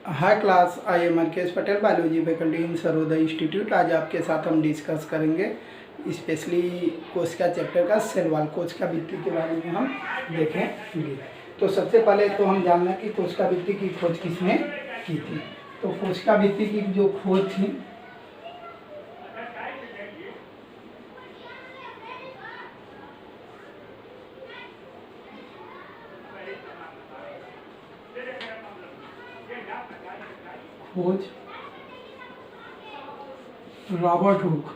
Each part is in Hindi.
Hi class, I am R K S. Patel, biology faculty in Sarvodaya institute. आज आपके साथ हम डिस्कस करेंगे स्पेशली कोशिका चैप्टर का सेल वॉल, कोशिका भित्ति के बारे में हम देखेंगे। तो सबसे पहले तो हम जानना कि कोशिका भित्ति की खोज किसने की थी। तो कोशिका भित्ति की जो खोज थी खोज रॉबर्ट हुक।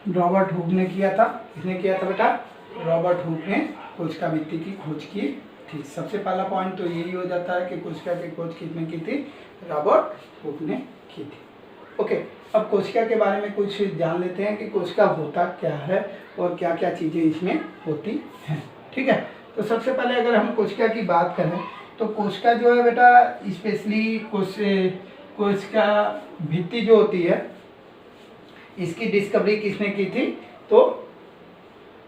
रॉबर्ट हुक ने किया था। किसने किया था बेटा? रॉबर्ट हुक ने कोशिका भित्ति की खोज की थी। सबसे पहला पॉइंट तो यही हो जाता है कि कोशिका की खोज किसने की थी? रॉबर्ट हुक ने की थी। ओके, अब कोशिका के बारे में कुछ जान लेते हैं कि कोशिका होता क्या है और क्या क्या चीज़ें इसमें होती हैं। ठीक है, तो सबसे पहले अगर हम कोशिका की बात करें तो कोशिका जो है बेटा, स्पेशली कोशिका भित्ति जो होती है, इसकी डिस्कवरी किसने की थी? तो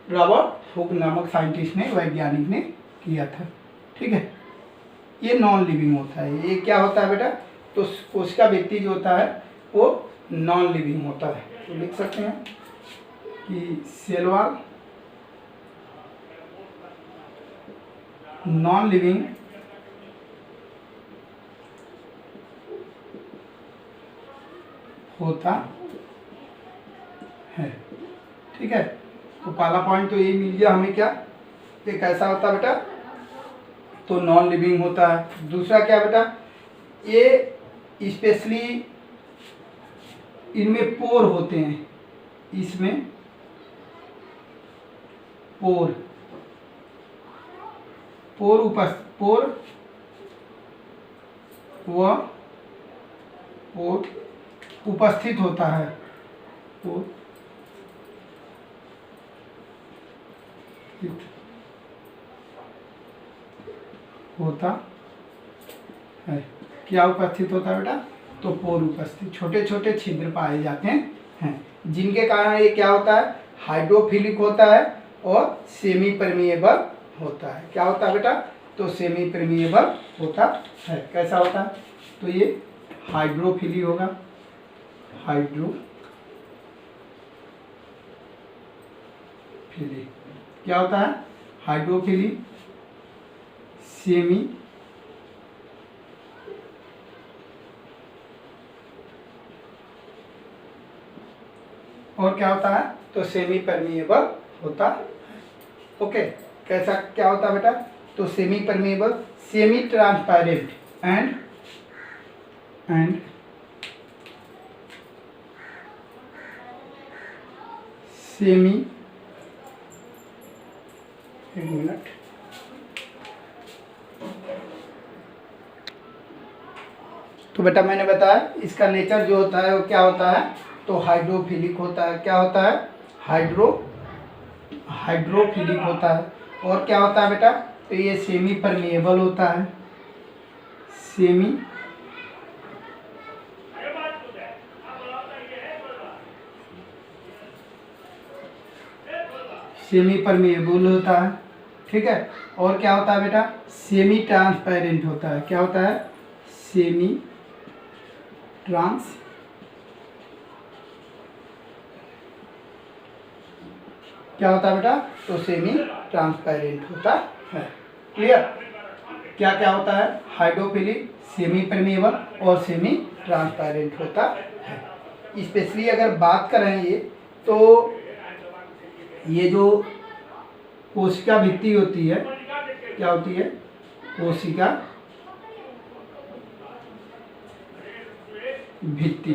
रॉबर्ट हुक नामक साइंटिस्ट ने, वैज्ञानिक ने किया था। ठीक है, ये नॉन लिविंग होता है। ये क्या होता है बेटा? तो कोशिका भित्ति जो होता है वो नॉन लिविंग होता है। तो लिख सकते हैं कि सेल वॉल नॉन लिविंग होता है। ठीक है, तो पहला पॉइंट तो यही मिल गया हमें। क्या ये कैसा होता है बेटा? तो नॉन लिविंग होता है। दूसरा क्या बेटा? ये स्पेशली इनमें पोर होते हैं। इसमें पोर उपस्थित होता है। पोर होता है। क्या उपस्थित होता है बेटा? तो पोर उपस्थित, छोटे छोटे छिद्र पाए जाते हैं, जिनके कारण ये क्या होता है? हाइड्रोफिलिक होता है और सेमी परमिएबल होता है। क्या होता है बेटा? तो सेमी परमिएबल होता है। कैसा होता है? तो ये हाइड्रोफिली होगा। हाइड्रोफिली क्या होता है? हाइड्रोफिली, सेमी और क्या होता है? तो सेमी परमिएबल होता है। ओके, कैसा क्या होता है बेटा? तो semi permeable, semi transparent and semi, एक मिनट, तो बेटा मैंने बताया इसका नेचर जो होता है वो क्या होता है? तो हाइड्रोफिलिक होता है। क्या होता है? हाइड्रोफिलिक होता है। और क्या होता है बेटा? तो ये सेमी परमिएबल होता है। सेमी परमिएबल होता है। ठीक है, और क्या होता है बेटा? सेमी ट्रांसपेरेंट होता है। क्या होता है? सेमी क्या होता है बेटा? तो सेमी ट्रांसपेरेंट होता है। क्लियर? क्या क्या होता है? हाइड्रोफिलिक, सेमी परमिएबल और सेमी ट्रांसपेरेंट होता है। स्पेशली अगर बात करें ये, तो ये जो कोशिका भित्ति होती है, क्या होती है? कोशिका भित्ति,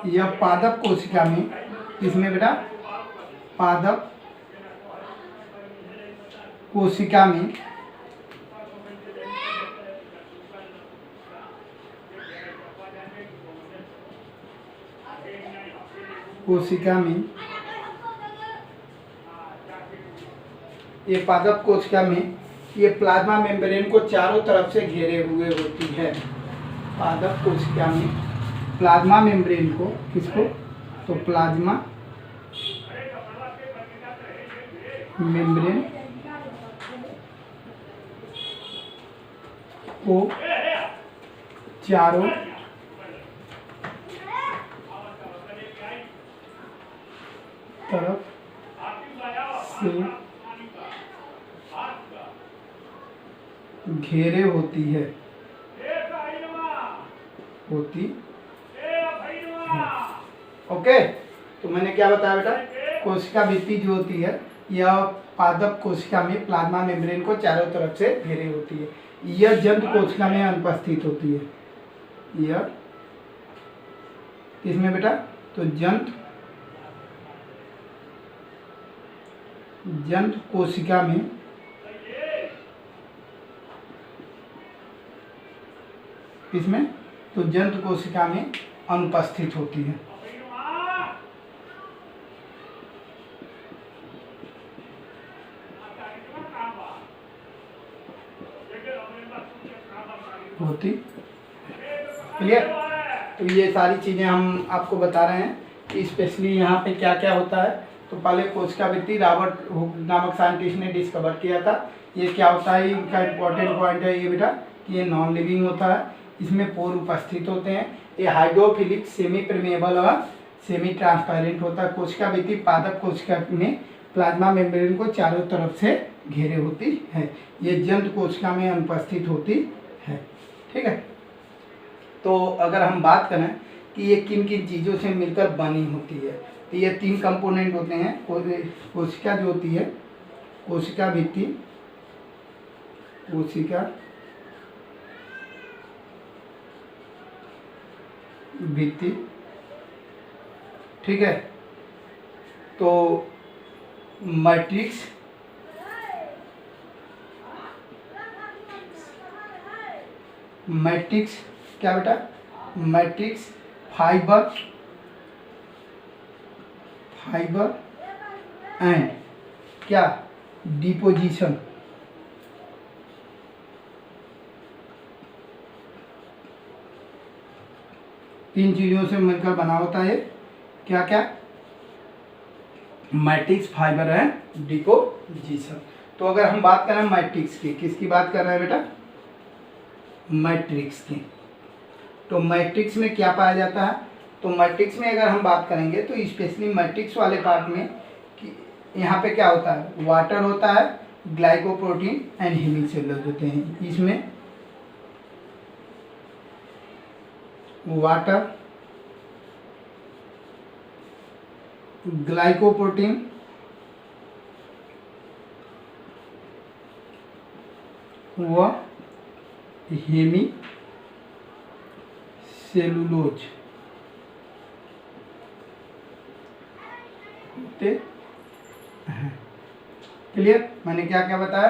यह पादप कोशिका में, इसमें बेटा पादप कोशिका में ये पादप कोशिका में ये प्लाज्मा मेम्ब्रेन को चारों तरफ से घेरे हुए होती है। पादप कोशिका में प्लाज्मा मेम्ब्रेन को, किसको, तो प्लाज्मा मेम्ब्रेन को चारों तरफ से घेरे होती है, ओके। तो मैंने क्या बताया बेटा, कोशिका भित्ति जो होती है यह पादप कोशिका में प्लाज्मा मेम्ब्रेन को चारों तरफ से घेरे होती है। यह जंतु कोशिका में अनुपस्थित होती है। यह इसमें बेटा, तो जंतु कोशिका में इसमें तो जंतु कोशिका में अनुपस्थित होती है। क्लियर। तो ये सारी चीज़ें हम आपको बता रहे हैं कि स्पेशली यहाँ पे क्या क्या होता है। तो पहले कोशिका भित्ति रॉबर्ट हुक नामक साइंटिस्ट ने डिस्कवर किया था। ये क्या होता है, इनका इम्पोर्टेंट पॉइंट है ये बेटा, ये नॉन लिविंग होता है, इसमें पोर उपस्थित होते हैं, ये हाइड्रोफिलिक, सेमी परमेएबल और सेमी ट्रांसपेरेंट होता है। कोशिका भित्ति पादप कोशिका में प्लाज्मा मेम्ब्रेन को चारों तरफ से घेरे होती है। ये जंतु कोशिका में अनुपस्थित होती है, ठीक है। तो अगर हम बात करें कि ये किन किन चीज़ों से मिलकर बनी होती है, तो ये 3 कंपोनेंट होते हैं। कोशिका जो होती है, कोशिका भित्ति, कोशिका भित्ति, ठीक है। तो मैट्रिक्स, मैट्रिक्स क्या बेटा, मैट्रिक्स, फाइबर एंड क्या, डिपोजिशन। तीन चीजों से मिलकर बना होता है क्या क्या, मैट्रिक्स, फाइबर एंड डिपोजिशन। तो अगर हम बात करें मैट्रिक्स की, किसकी बात कर रहे हैं बेटा, मैट्रिक्स की। तो मैट्रिक्स में क्या पाया जाता है, तो मैट्रिक्स में अगर हम बात करेंगे तो स्पेशली मैट्रिक्स वाले पार्ट में यहाँ पे क्या होता है, वाटर होता है, ग्लाइकोप्रोटीन एंड हेमिसेलुलोज होते हैं। इसमें वाटर, ग्लाइकोप्रोटीन व हेमिसेलुलोज होते हैं। क्लियर। मैंने क्या क्या बताया,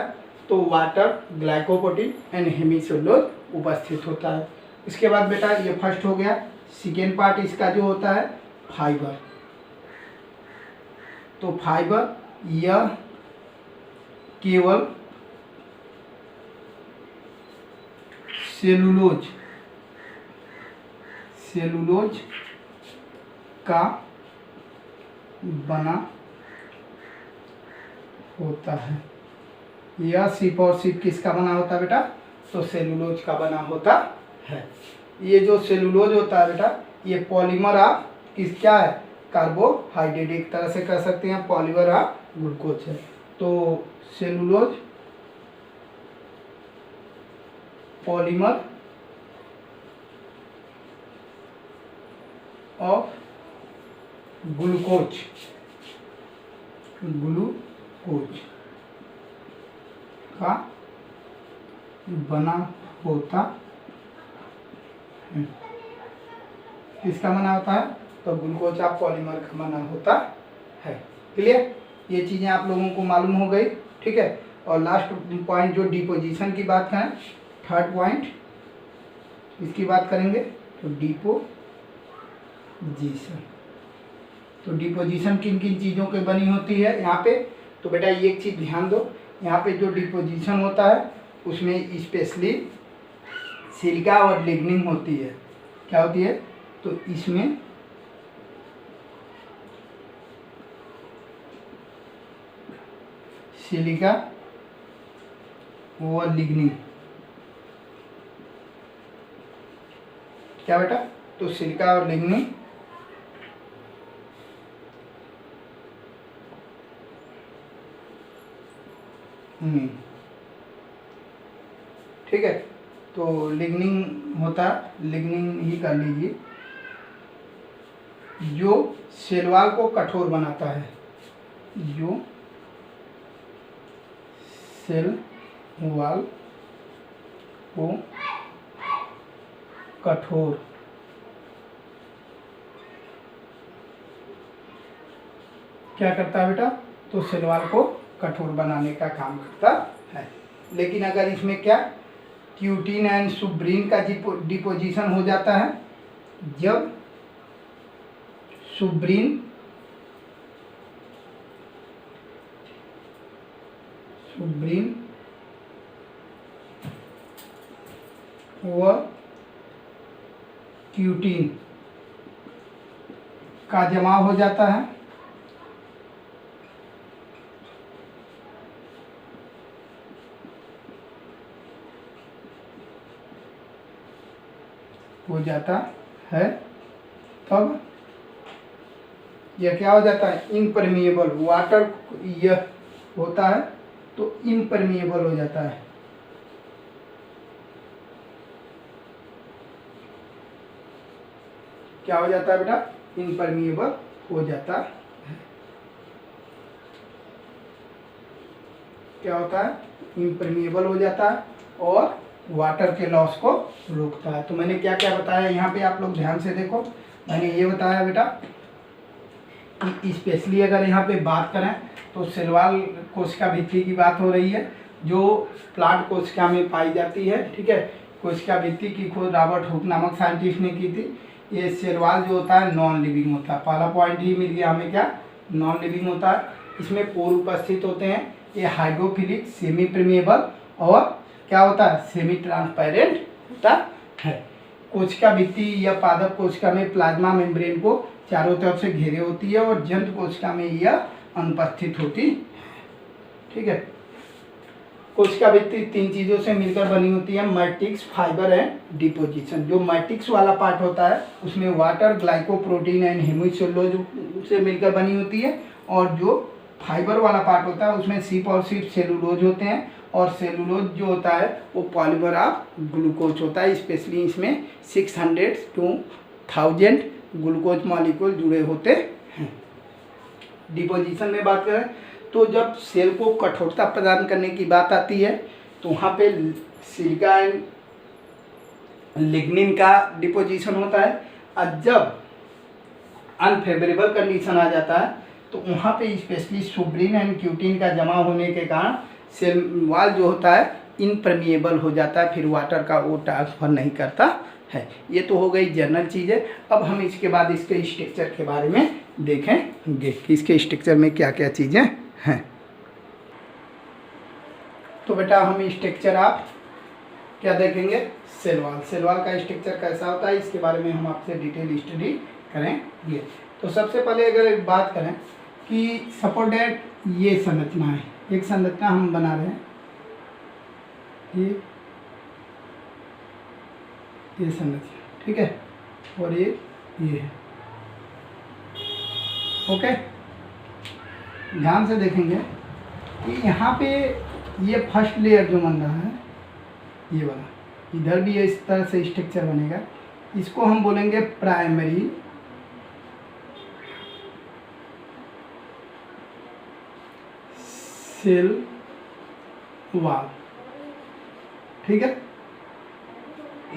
तो वाटर, ग्लाइकोप्रोटीन एंड हेमिसेलुलोज उपस्थित होता है। इसके बाद बेटा ये फर्स्ट हो गया। सेकेंड पार्ट इसका जो होता है फाइबर। तो फाइबर यह केवल सेलुलोज का बना होता है। यह सिप और सिप किसका बना होता है बेटा, तो सेलुलोज का बना होता है। ये जो सेलुलोज होता है बेटा, ये पॉलीमर ऑफ किस क्या है, कार्बोहाइड्रेट, एक तरह से कह सकते हैं पॉलीमर ऑफ ग्लूकोज है। तो सेलुलोज पॉलीमर ऑफ ग्लूकोज का बना होता है। किसका बना होता है, तो ग्लूकोज ऑफ पॉलीमर का बना होता है। क्लियर। ये चीज़ें आप लोगों को मालूम हो गई, ठीक है। और लास्ट पॉइंट जो डिपोजिशन की बात करें, थर्ड पॉइंट इसकी बात करेंगे, तो डिपोजिशन। तो डिपोजिशन किन किन चीज़ों की बनी होती है यहाँ पे, तो बेटा ये एक चीज़ ध्यान दो, यहाँ पे जो डिपोजिशन होता है उसमें स्पेशली सिलिका और लिग्निन होती है। क्या होती है, तो इसमें सिलिका व लिग्निन, क्या बेटा, तो सिलिका और लिग्निन ठीक है। तो लिग्निन होता, लिग्निन ही कर लीजिए, जो सेल वॉल को कठोर बनाता है, जो सेल वॉल को कठोर क्या करता है बेटा, तो सेल वॉल को कठोर बनाने का काम करता है। लेकिन अगर इसमें क्या क्यूटीन एंड सुब्रीन का डिपोजिशन हो जाता है, जब सुब्रीन व क्यूटीन का जमाव हो जाता है, तब यह क्या हो जाता है, इम्परमिएबल, वाटर यह होता है तो इम्परमिएबल हो जाता है। क्या हो जाता है बेटा, इम्परमिएबल हो जाता है। क्या होता है, इम्परमिएबल हो जाता है और वाटर के लॉस को रोकता है। तो मैंने क्या क्या बताया यहाँ पे, आप लोग ध्यान से देखो। मैंने ये बताया बेटा कि स्पेशली अगर यहाँ पे बात करें तो सेल वॉल कोशिका भित्ति की बात हो रही है, जो प्लांट कोशिका में पाई जाती है, ठीक है। कोशिका भित्ति की खोज रॉबर्ट हुक नामक साइंटिस्ट ने की थी। ये सेल वॉल जो होता है नॉन लिविंग होता है, पहला पॉइंट ही मिल गया हमें, क्या नॉन लिविंग होता है। इसमें पोर उपस्थित होते हैं, ये हाइड्रोफिलिक, सेमी परमिएबल और क्या होता है, सेमी ट्रांसपेरेंट होता है। कोशिका भित्ति या पादप कोशिका में प्लाज्मा मेम्ब्रेन को चारों तरफ से घेरे होती है और जंतु कोशिका में यह अनुपस्थित होती, ठीक है। कोशिका भित्ति 3 चीज़ों से मिलकर बनी होती है, मैट्रिक्स, फाइबर एंड डिपोजिशन। जो मैट्रिक्स वाला पार्ट होता है उसमें वाटर, ग्लाइकोप्रोटीन एंड हेमिसेलुलोज से मिलकर बनी होती है, और जो फाइबर वाला पार्ट होता है उसमें सिर्फ और सिर्फ सेलुलोज होते हैं, और सेलुलोज जो होता है वो पॉलीमर ऑफ ग्लूकोज होता है। स्पेशली इसमें 600 to 1000 ग्लूकोज मॉलिक्यूल जुड़े होते हैं। डिपोजिशन में बात करें तो जब सेल को कठोरता प्रदान करने की बात आती है तो वहाँ पे सिलिका एंड लिग्निन का डिपोजिशन होता है, और जब अनफेवरेबल कंडीशन आ जाता है तो वहाँ पे स्पेशली सुब्रीन एंड क्यूटीन का जमा होने के कारण सेल वॉल जो होता है इनपरमिएबल हो जाता है, फिर वाटर का वो ट्रांसफर नहीं करता है। ये तो हो गई जनरल चीज़ें। अब हम इसके बाद इसके स्ट्रक्चर के बारे में देखेंगे कि इसके स्ट्रक्चर में क्या क्या चीज़ें हैं। तो बेटा हम स्ट्रक्चर आप क्या देखेंगे, सेल वॉल। सेल वॉल का स्ट्रक्चर कैसा होता है इसके बारे में हम आपसे डिटेल स्टडी करेंगे। तो सबसे पहले अगर एक बात करें कि सपोज दैट ये संरचना है, एक संरचना हम बना रहे हैं, ये संरचना, ठीक है, और ये है, ओके। ध्यान से देखेंगे कि यहाँ पे ये फर्स्ट लेयर जो बन रहा है, ये वाला, इधर भी इस तरह से स्ट्रक्चर बनेगा, इसको हम बोलेंगे प्राइमरी सेल वॉल, ठीक है।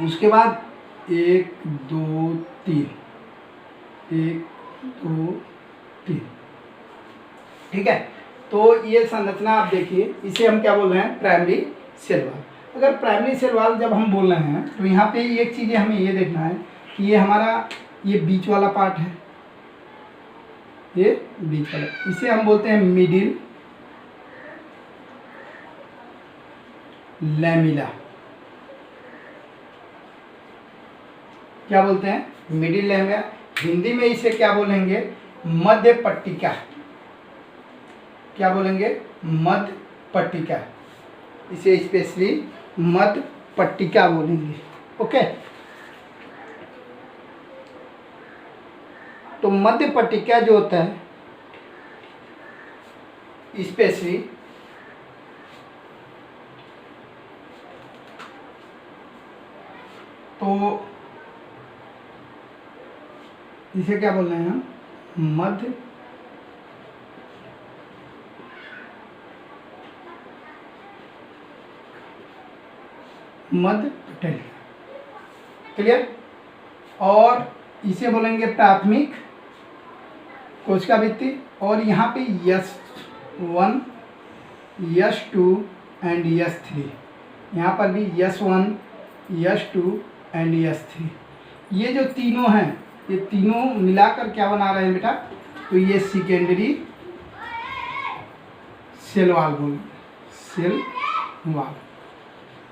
उसके बाद 1 2 3, 1 2 3, ठीक है। तो ये संरचना आप देखिए, इसे हम क्या बोल रहे हैं, प्राइमरी सेल वॉल। अगर प्राइमरी सेल वॉल जब हम बोल रहे हैं तो यहाँ पे एक चीज़ हमें ये देखना है कि ये हमारा ये बीच वाला पार्ट है, ये बीच वाला, इसे हम बोलते हैं मिडिल लैमिला। क्या बोलते हैं, मिडिल लेमिया, हिंदी में इसे क्या बोलेंगे, मध्य पट्टिका। क्या बोलेंगे, मध्य पट्टिका, इसे स्पेशली मध्य पट्टिका बोलेंगे। ओके, तो मध्य पट्टिका जो होता है स्पेशली तो इसे क्या बोल रहे हैं हम, मध्य पटल। क्लियर। और इसे बोलेंगे प्राथमिक कोशिका भित्ति। और यहाँ पे S1 S2 एंड S3, यहाँ पर भी S1 S2 एंड S3, ये जो तीनों हैं, ये तीनों मिलाकर क्या बना रहे हैं बेटा, तो ये सेकेंडरी सेल वॉल बोलेंगे, सेल वॉल,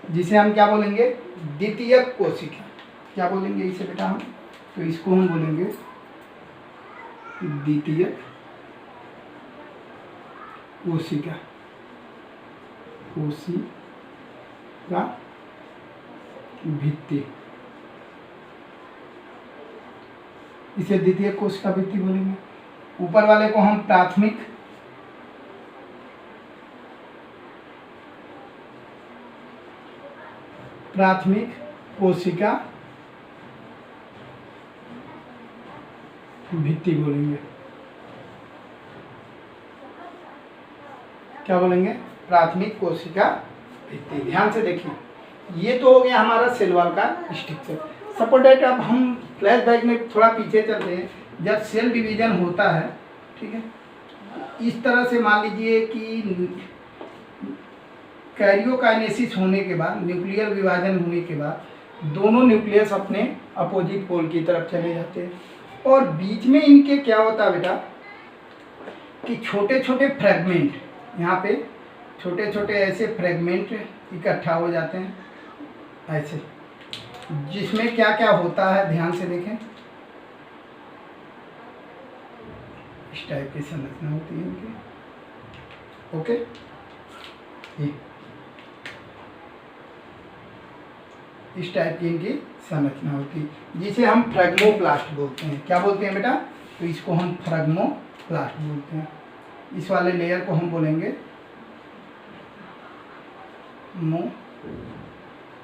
जिसे हम क्या बोलेंगे, द्वितीयक कोशिका। क्या बोलेंगे इसे बेटा हम, तो इसको हम बोलेंगे द्वितीयक कोशिका, कोशिका भित्ति, इसे द्वितीय कोशिका भित्ति बोलेंगे। ऊपर वाले को हम प्राथमिक कोशिका भित्ति बोलेंगे। क्या बोलेंगे, प्राथमिक कोशिका भित्ति। ध्यान से देखिए, ये तो हो गया हमारा सेल वॉल का स्ट्रक्चर। सपोज दैट अब हम फ्लैशबैक में थोड़ा पीछे चलते हैं, जब सेल डिवीजन होता है, ठीक है, इस तरह से मान लीजिए कि कैरियोकाइनेसिस होने के बाद, न्यूक्लियर विभाजन होने के बाद, दोनों न्यूक्लियस अपने अपोजिट पोल की तरफ चले जाते हैं, और बीच में इनके क्या होता है बेटा, कि छोटे छोटे फ्रेगमेंट, यहाँ पे छोटे छोटे ऐसे फ्रेगमेंट इकट्ठा हो जाते हैं ऐसे, जिसमें क्या क्या होता है, ध्यान से देखें, इस टाइप की संरचना होती है इनकी। ओके, ये इस टाइप की इनकी संरचना होती है, जिसे हम फ्रेगमोप्लास्ट बोलते हैं। क्या बोलते हैं बेटा, तो इसको हम फ्रेगमोप्लास्ट बोलते हैं। इस वाले लेयर को हम बोलेंगे मोप्लास्ट,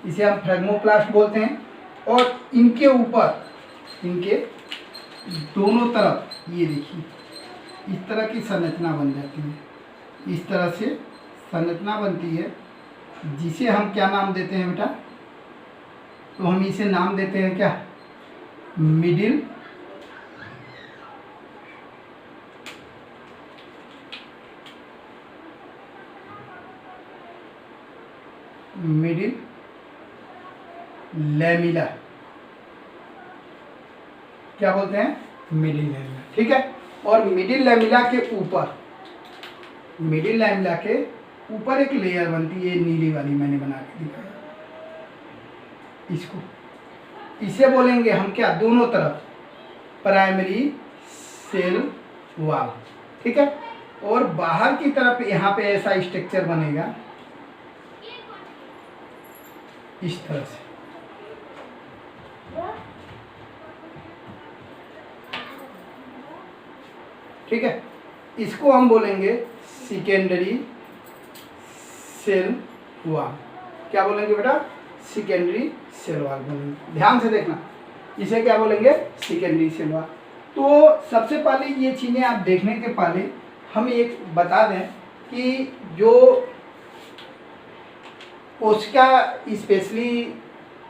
इसे हम फ्रेगमोप्लास्ट बोलते हैं। और इनके ऊपर, इनके दोनों तरफ ये देखिए इस तरह की संरचना बन जाती है, इस तरह से संरचना बनती है, जिसे हम क्या नाम देते हैं बेटा, तो हम इसे नाम देते हैं क्या, मिडिल लैमिला। क्या बोलते हैं, मिडिल लैमिला, ठीक है। और मिडिल लैमिला के ऊपर, मिडिल लैमिला के ऊपर एक लेयर बनती है, नीली वाली मैंने बना के दिखाया, इसको, इसे बोलेंगे हम क्या, दोनों तरफ प्राइमरी सेल वॉल, ठीक है। और बाहर की तरफ यहाँ पे ऐसा स्ट्रक्चर बनेगा इस तरह से, ठीक है। इसको हम बोलेंगे सेकेंडरी सेल वॉल। क्या बोलेंगे बेटा, सेकेंडरी सेल वॉल बोलेंगे। ध्यान से देखना, इसे क्या बोलेंगे, सेकेंडरी सेल वॉल। तो सबसे पहले ये चीज़ें आप देखने के पहले हम एक बता दें कि जो कोशिका, स्पेशली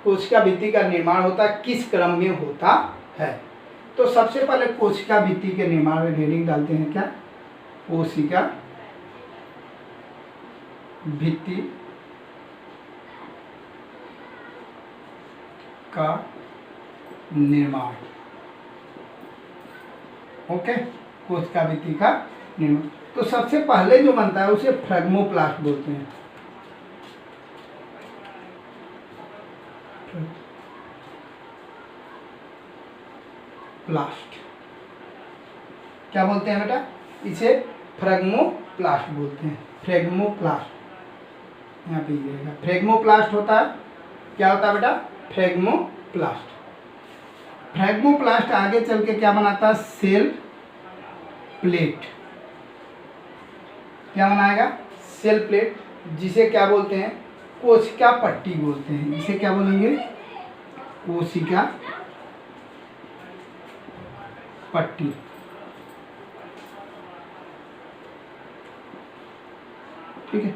कोशिका भित्ति का निर्माण होता है, किस क्रम में होता है। तो सबसे पहले कोशिका भित्ति के निर्माण में हेडिंग डालते हैं क्या, कोशिका भित्ति का निर्माण। ओके, कोशिका भित्ति का निर्माण। तो सबसे पहले जो बनता है उसे फ्रेगमोप्लास्ट बोलते हैं, प्लास्ट क्या बोलते हैं बेटा? इसे फ्रेगमोप्लास्ट बोलते हैं। फ्रेगमोप्लास्ट यहाँ पे ये फ्रेगमोप्लास्ट होता है। क्या होता है बेटा? फ्रेगमोप्लास्ट। फ्रेगमोप्लास्ट आगे चल के क्या बनाता है? Cell plate. क्या बनाएगा? सेल प्लेट, जिसे क्या बोलते हैं? कोशिका पट्टी बोलते हैं। इसे क्या बोलेंगे? कोशिका पट्टी। ठीक है,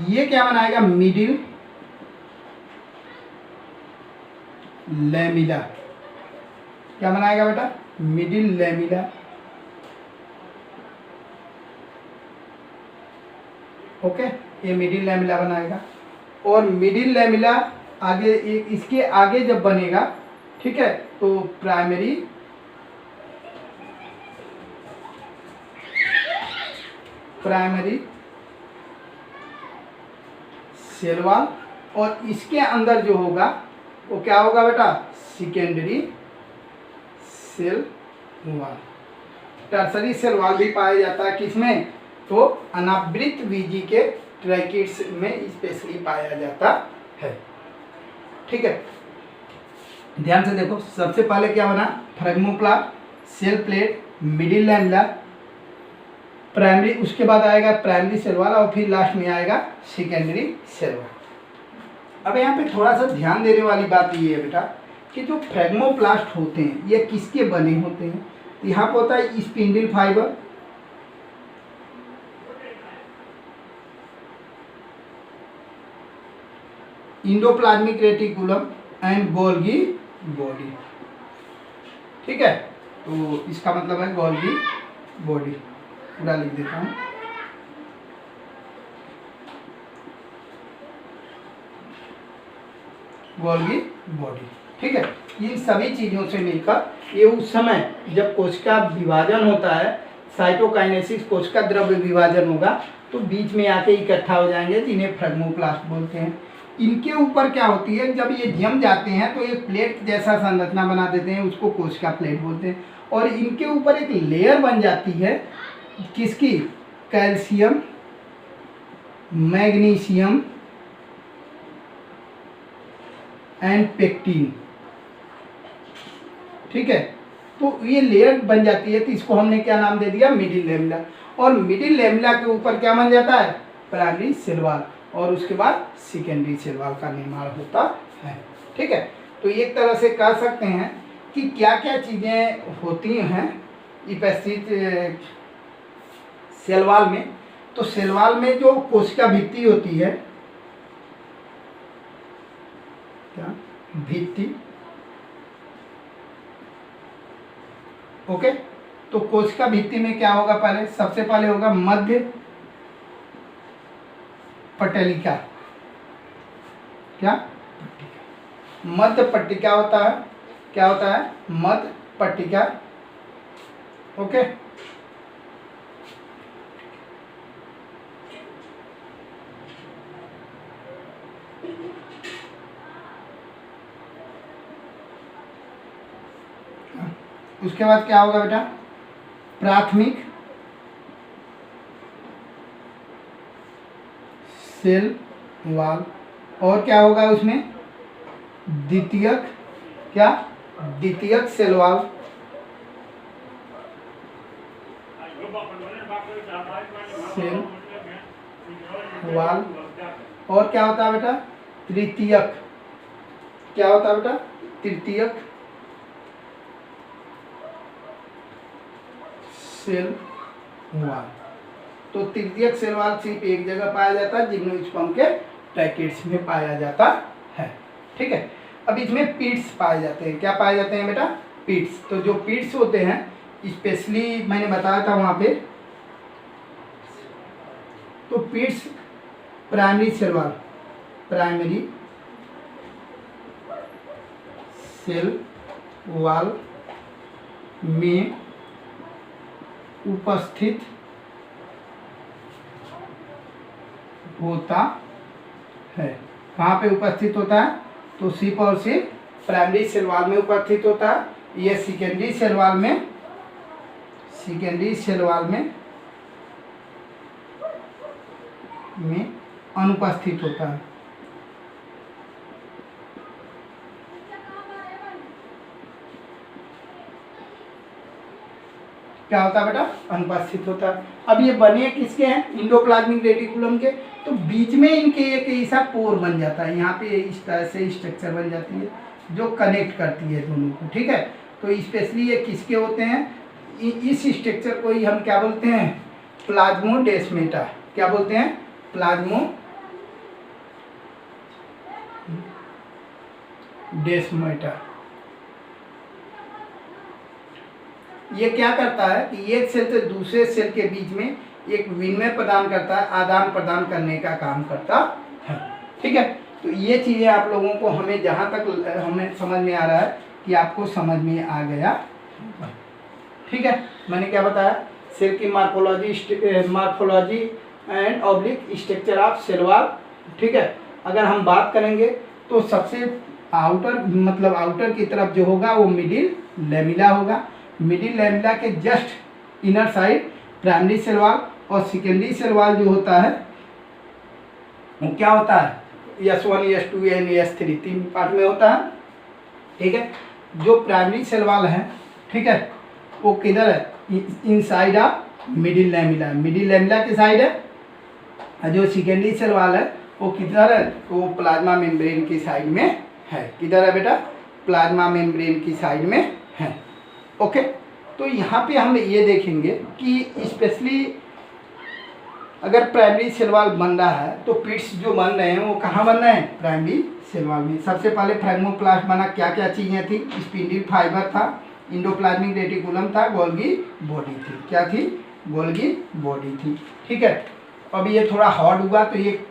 ये क्या बनाएगा? Middle lamella. क्या बनाएगा बेटा? Middle lamella. ओके, ये मिडिल लैमिला बनाएगा। और मिडिल लैमिला आगे इसके आगे जब बनेगा, ठीक है, तो प्राइमरी सेल वॉल, और इसके अंदर जो होगा वो क्या होगा बेटा? Secondary cell wall. Tertiary cell wall भी पाया जाता है किसमें? तो अनावृत बीजी के ट्रैकिड्स में स्पेशली पाया जाता है। ठीक है, ध्यान से देखो। सबसे पहले क्या बना? Phragmoplast, cell plate, middle lamella, primary, उसके बाद आएगा प्राइमरी सेल वॉल, और फिर लास्ट में आएगा सेकेंडरी सेल वॉल। अब यहाँ पे थोड़ा सा ध्यान देने वाली बात ये है बेटा कि जो फ्रेगमोप्लास्ट होते हैं ये किसके बने होते हैं? यहाँ पे होता है spindle fibre, endoplasmic reticulum and Golgi body. ठीक है, तो इसका मतलब है गोल्गी बॉडी। पूरा लिख देता हूँ। Golgi body. ठीक है, इन सभी चीज़ों से मिलकर ये उस समय जब कोशिका विभाजन होता है, साइटोकाइनेसिस, कोशिका द्रव्य विभाजन होगा, तो बीच में आके इकट्ठा हो जाएंगे, जिन्हें फ्रेगमोप्लास्ट बोलते हैं। इनके ऊपर क्या होती है? जब ये जम जाते हैं तो एक प्लेट जैसा संरचना बना देते हैं, उसको कोशिका प्लेट बोलते हैं। और इनके ऊपर एक लेयर बन जाती है किसकी? Calcium, magnesium and pectin. ठीक है, तो ये लेयर बन जाती है, तो इसको हमने क्या नाम दे दिया? Middle lamella. और मिडिल लैमिला के ऊपर क्या बन जाता है? प्राइमरी सेल वॉल, और उसके बाद सेकेंडरी सेल वॉल का निर्माण होता है। ठीक है, तो एक तरह से कह सकते हैं कि क्या क्या चीज़ें होती हैं उपस्थित सेल वॉल में। तो सेल वॉल में जो कोशिका भित्ति होती है, क्या भित्ति, ओके, तो कोशिका भित्ति में क्या होगा? पहले सबसे पहले होगा मध्य पटलिका। क्या? पट्टिका। मध्य पट्टिका होता है। क्या होता है? मध्य पट्टिका। ओके, उसके बाद क्या होगा बेटा? प्राथमिक सेल वॉल, और क्या होगा उसमें? द्वितीयक, क्या? द्वितीयक सेल वॉल। सेल वॉल, और क्या होता है बेटा? तृतीयक। क्या होता है बेटा? तृतीयक सेल वॉल। तो तृतीयक सेल वॉल सिर्फ एक जगह पाया जाता है, जिम्नोस्पर्म के ट्रैकिड्स में पाया जाता है। ठीक है, अब इसमें पीट्स पाए जाते हैं। क्या पाए जाते हैं बेटा? पीट्स। तो जो पीट्स होते हैं, स्पेशली मैंने बताया था वहाँ पे, तो pits primary cell wall, primary cell wall में उपस्थित होता है। कहाँ पे उपस्थित होता है? तो सिर्फ और सिर्फ प्राइमरी सेल वॉल में उपस्थित होता है, ये सेकेंडरी सेल वॉल में अनुपस्थित होता है। क्या होता है बेटा? अनुपस्थित होता है। अब ये बने किसके हैं? इंडोप्लाज्मिक रेटिकुलम के। तो बीच में इनके एक ऐसा पोर बन जाता है, यहाँ पे इस तरह से स्ट्रक्चर बन जाती है जो कनेक्ट करती है दोनों को, ठीक है। तो स्पेशली ये किसके होते हैं? इस स्ट्रक्चर को ही हम क्या बोलते हैं? प्लाज्मोडेस्माटा। क्या बोलते हैं? प्लाज्मोडेस्माटा। ये क्या करता है कि एक सेल से दूसरे सेल के बीच में एक विनिमय प्रदान करता है, आदान प्रदान करने का काम करता है, ठीक है। तो ये चीज़ें आप लोगों को हमें जहाँ तक हमें समझ में आ रहा है कि आपको समझ में आ गया, ठीक है। मैंने क्या बताया? सेल की morphology and oblique structure of cell wall, ठीक है। अगर हम बात करेंगे तो सबसे आउटर की तरफ जो होगा वो मिडिल लैमिला होगा। मिडिल लैमिला के just inner side primary cell wall, और सेकेंडरी सेल वॉल जो होता है वो क्या होता है? S1 S2 एंड S3 तीन पार्ट में होता है, ठीक है। जो प्राइमरी सेल वॉल है, ठीक है, वो किधर है? Inside of middle lamella, middle lamella की साइड है। और जो सेकेंडरी सेल वॉल है वो किधर है? वो प्लाज्मा मेम्ब्रेन की साइड में है। किधर है बेटा? प्लाज्मा मेम्ब्रेन की साइड में है, ओके। तो यहाँ पे हम ये देखेंगे कि स्पेशली अगर प्राइमरी सेल वॉल बन रहा है तो पिट्स जो बन रहे हैं वो कहाँ बन रहे हैं? प्राइमरी सेल वॉल में। सबसे पहले फ्रैग्मोप्लास्ट बना, क्या क्या चीज़ें थी? स्पिंडल फाइबर था, इंडोप्लाज्मिक रेटिकुलम था, गोल्गी बॉडी थी। क्या थी? गोल्गी बॉडी थी, ठीक है। अब ये थोड़ा हार्ड हुआ तो ये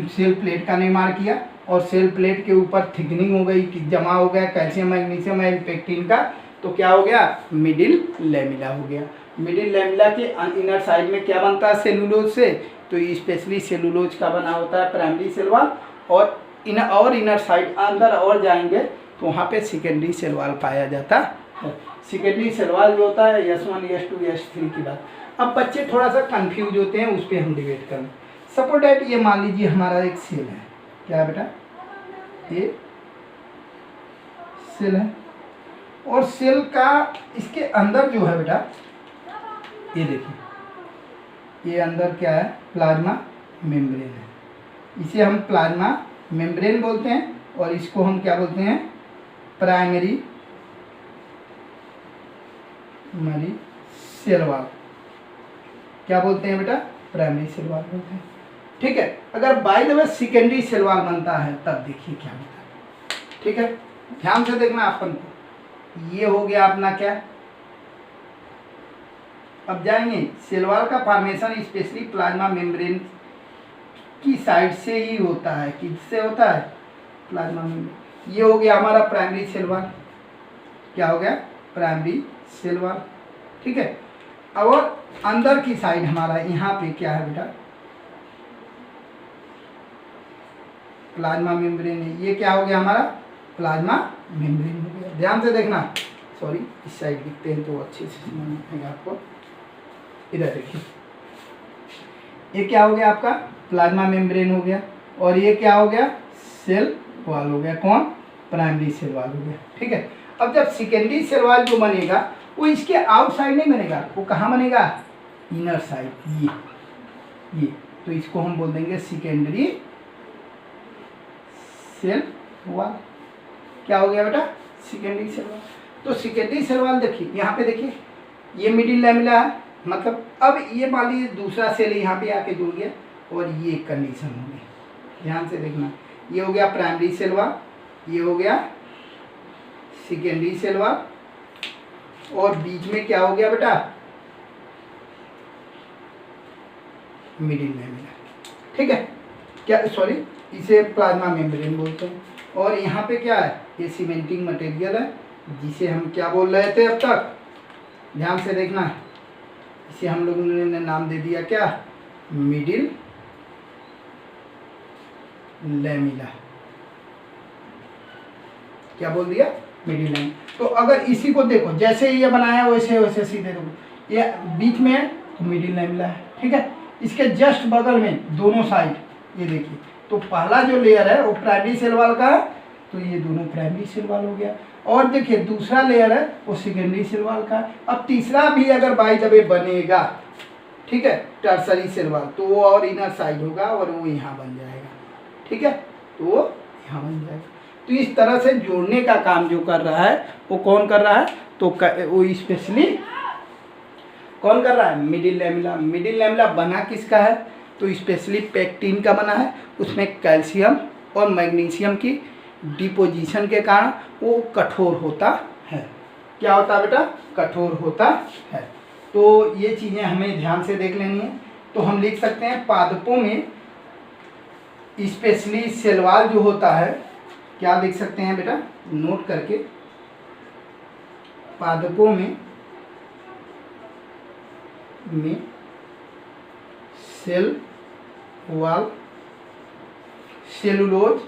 सेल प्लेट का निर्माण किया, और सेल प्लेट के ऊपर थिकनिंग हो गई, जमा हो गया कैल्शियम मैग्नीशियम एंड पेक्टिन का, तो क्या हो गया? मिडिल लैमिला हो गया। मिडिल लैमिला के इनर साइड में क्या बनता है? सेलुलोज से। तो स्पेशली सेलुलोज का बना होता है प्राइमरी सेल वॉल, और इनर साइड अंदर और जाएंगे तो वहाँ पे सेकेंडरी सेल वॉल पाया जाता है। सेकेंडरी सेल वॉल जो होता है S1 S2 S3 की बात। अब बच्चे थोड़ा सा कंफ्यूज होते हैं, उस पर हम डिबेट करें। सपोज दैट ये मान लीजिए हमारा एक सेल है, क्या है बेटा? ये सेल है, और सेल का इसके अंदर जो है बेटा, ये देखिए, ये अंदर क्या है? प्लाज्मा मेम्ब्रेन है। इसे हम प्लाज्मा मेम्ब्रेन बोलते हैं, और इसको हम क्या बोलते हैं? Primary cell wall. क्या बोलते हैं बेटा? प्राइमरी सेल वॉल बोलते हैं, ठीक है। अगर by the way secondary cell wall बनता है तब देखिए क्या होता है, ठीक है। ध्यान से देखना अपन को। ये हो गया अपना क्या? अब जाएंगे सेल वॉल का फॉर्मेशन स्पेशली प्लाज्मा मेम्ब्रेन की साइड से ही होता है। किससे होता है? Plasma membrane. ये हो गया हमारा प्राइमरी सेल वॉल। क्या हो गया? प्राइमरी सेल वॉल, ठीक है। और अंदर की साइड हमारा यहाँ पे क्या है बेटा? प्लाज्मा मेम्ब्रेन है। ये क्या हो गया हमारा? प्लाज्मा मेम्ब्रेन हो गया। ध्यान से देखना, सॉरी इस साइड लिखते हैं तो अच्छे से समझ में आएगा आपको। इधर देखिए, ये क्या हो गया आपका? प्लाज्मा मेम्ब्रेन हो गया, और ये क्या हो गया? सेल वॉल हो गया। कौन? प्राइमरी सेल वॉल हो गया, ठीक है। अब जब सेकेंडरी सेल वॉल जो बनेगा वो इसके आउटसाइड नहीं बनेगा, वो कहाँ बनेगा? Inner side. ये तो इसको हम बोल देंगे सेकेंडरी सेल वॉल। क्या हो गया बेटा? Secondary cell wall. तो सेकेंडरी सेल वॉल देखिए, यहाँ पे देखिए, ये मिडिल लैमिला है, मतलब अब ये मान लीजिए दूसरा सेल यहाँ पे आके जुड़ गया, और ये कंडीशन हो गई। ध्यान से देखना, ये हो गया प्राइमरी सेल वॉल, ये हो गया सेकेंडरी सेल वॉल, और बीच में क्या हो गया बेटा? मिडिल लैमिला, ठीक है। क्या, सॉरी, इसे प्लाज्मा मेम्ब्रेन बोलते हैं। और यहाँ पे क्या है? ये सीमेंटिंग मटेरियल है, जिसे हम क्या बोल रहे थे अब तक? ध्यान से देखना, इसे हम लोगों ने नाम दे दिया क्या? मिडिल लैमिला, क्या बोल दिया, मिडिल लाइन। तो अगर इसी को देखो जैसे ये बनाया वैसे वैसे सीधे देखो, ये बीच में है तो मिडिल लाइन है, ठीक है। इसके जस्ट बगल में दोनों साइड ये देखिए, तो पहला जो लेयर है वो प्राइमरी सेल वॉल का है, तो ये दोनों प्राइमरी सेल वॉल हो गया। और देखिए दूसरा लेयर है वो सेकेंडरी सेल वॉल का है। अब तीसरा भी अगर बाय द वे बनेगा, ठीक है, टर्सरी सेल वॉल, तो वो और इनर साइड होगा और वो यहाँ बन जाएगा, ठीक है, तो वो यहाँ बन जाएगा। तो इस तरह से जोड़ने का काम जो कर रहा है वो कौन कर रहा है, तो वो स्पेशली कौन कर रहा है, मिडिल लैमेला। मिडिल लैमेला बना किसका है, तो स्पेशली पेक्टिन का बना है। उसमें कैल्शियम और मैग्नीशियम की डिपोजिशन के कारण वो कठोर होता है। क्या होता है बेटा, कठोर होता है। तो ये चीज़ें हमें ध्यान से देख लेनी है। तो हम लिख सकते हैं पादपों में स्पेशली सेल वॉल जो होता है, क्या लिख सकते हैं बेटा, नोट करके, पादपों में सेल वॉल सेलुलोज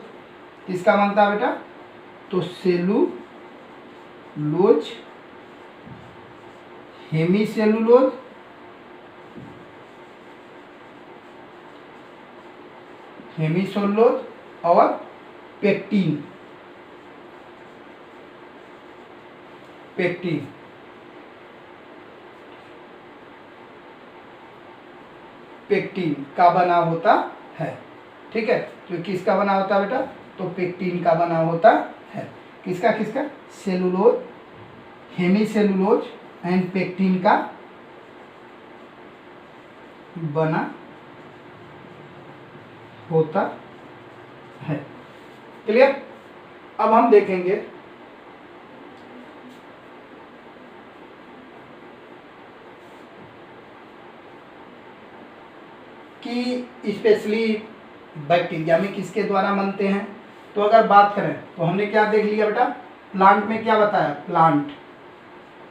किसका बनता है बेटा, तो सेलुलोज, हेमीसेलुलोज, हेमीसेलुलोज और पेक्टिन। पेक्टिन पेक्टिन का बना होता है, ठीक है। तो किसका बना होता है बेटा, तो पेक्टिन का बना होता है। किसका किसका, सेलुलोज, हेमीसेलुलोज एंड पेक्टिन का बना होता है। क्लियर। अब हम देखेंगे कि स्पेशली बैक्टीरिया में किसके द्वारा बनते हैं। तो अगर बात करें तो हमने क्या देख लिया बेटा, प्लांट में क्या बताया, प्लांट,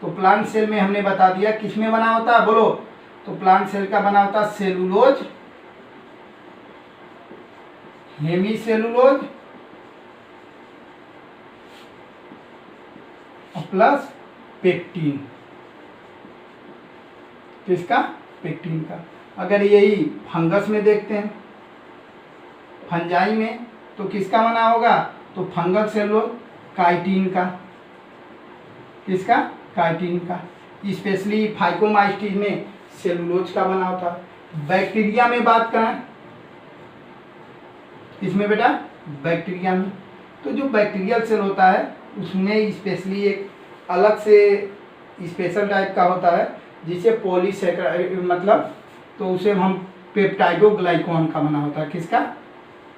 तो प्लांट सेल में हमने बता दिया किस में बना होता है, बोलो, तो प्लांट सेल का बना होता है सेलुलोज, हेमीसेलुलोज प्लस पेक्टिन। किसका, पेक्टिन का। अगर यही फंगस में देखते हैं, फंजाई में, तो किसका बना होगा, तो फंगल सेलुलोज, काइटिन का। किसका, काइटिन का। स्पेशली फाइकोमाइस्टीज में सेलुलोज का बना होता है। बैक्टीरिया में बात करें, इसमें बेटा बैक्टीरिया में, तो जो बैक्टीरियल सेल होता है उसमें स्पेशली एक अलग से स्पेशल टाइप का होता है जिसे पॉलीसेकेराइड मतलब, तो उसे हम पेप्टाइडोग्लाइकॉन का बना होता है। किसका,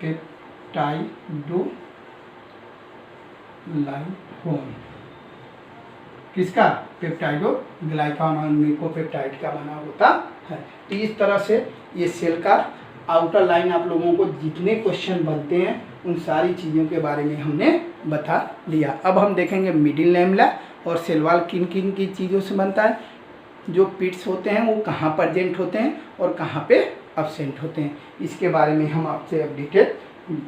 पेप्टाइडोग्लाइकॉन। किसका, पेप्टाइडोग्लाइकॉन और म्यूकोपेप्टाइड का बना होता है। तो इस तरह से ये सेल का आउटर लाइन आप लोगों को जितने क्वेश्चन बनते हैं उन सारी चीज़ों के बारे में हमने बता दिया। अब हम देखेंगे मिडिल लैमेला और सेल वॉल किन किन की चीज़ों से बनता है, जो पिट्स होते हैं वो कहाँ प्रेजेंट होते हैं और कहाँ पे अब्सेंट होते हैं, इसके बारे में हम आपसे अब डिटेल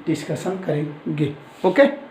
डिस्कशन करेंगे। ओके।